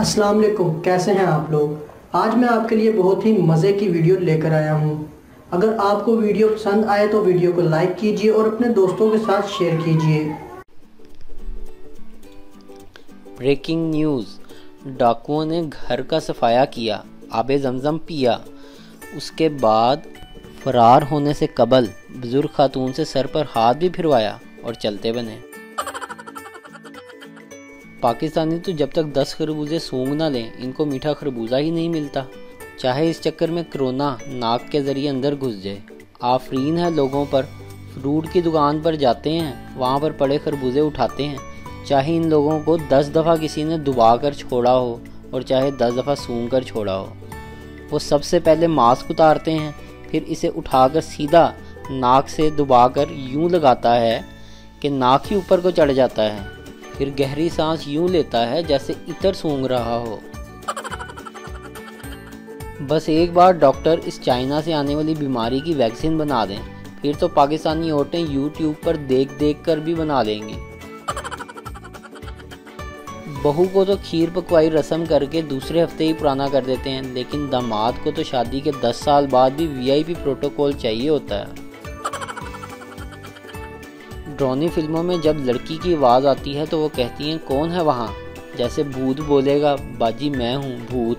अस्सलाम वालेकुम, कैसे हैं आप लोग। आज मैं आपके लिए बहुत ही मज़े की वीडियो लेकर आया हूं। अगर आपको वीडियो पसंद आए तो वीडियो को लाइक कीजिए और अपने दोस्तों के साथ शेयर कीजिए। ब्रेकिंग न्यूज़, डाकुओं ने घर का सफाया किया, आबे ज़मज़म पिया। उसके बाद फरार होने से कबल बुजुर्ग खातून से सर पर हाथ भी फिरवाया और चलते बने। पाकिस्तानी तो जब तक 10 खरबूजे सूंघ ना लें, इनको मीठा खरबूजा ही नहीं मिलता। चाहे इस चक्कर में कोरोना नाक के ज़रिए अंदर घुस जाए। आफरीन है लोगों पर। फ्रूट की दुकान पर जाते हैं, वहाँ पर पड़े खरबूजे उठाते हैं। चाहे इन लोगों को 10 दफ़ा किसी ने दुबा कर छोड़ा हो और चाहे 10 दफ़ा सूंघ कर छोड़ा हो, वो सबसे पहले मास्क उतारते हैं, फिर इसे उठाकर सीधा नाक से दबाकर यूँ लगाता है कि नाक ही ऊपर को चढ़ जाता है। फिर गहरी सांस यूँ लेता है जैसे इतर सूंघ रहा हो। बस एक बार डॉक्टर इस चाइना से आने वाली बीमारी की वैक्सीन बना दें, फिर तो पाकिस्तानी औरतें यूट्यूब पर देख देख कर भी बना लेंगी। बहू को तो खीर पकवाई रस्म करके दूसरे हफ्ते ही पुराना कर देते हैं, लेकिन दामाद को तो शादी के 10 साल बाद भी वीआईपी प्रोटोकॉल चाहिए होता है। ड्रोनी फिल्मों में जब लड़की की आवाज़ आती है तो वो कहती हैं कौन है वहाँ, जैसे भूत बोलेगा बाजी मैं हूँ भूत,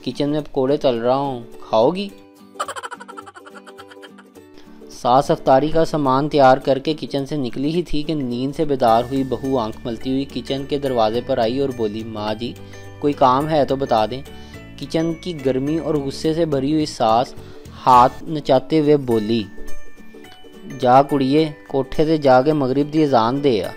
किचन में पकोड़े तल रहा हूँ, खाओगी। सास अफ्तारी का सामान तैयार करके किचन से निकली ही थी कि नींद से बेदार हुई बहू आंख मलती हुई किचन के दरवाजे पर आई और बोली, माँ जी कोई काम है तो बता दें। किचन की गर्मी और गुस्से से भरी हुई सास हाथ नचाते हुए बोली, जा कुड़िए कोठे ते जाके मगरिब दी अजान दे आ।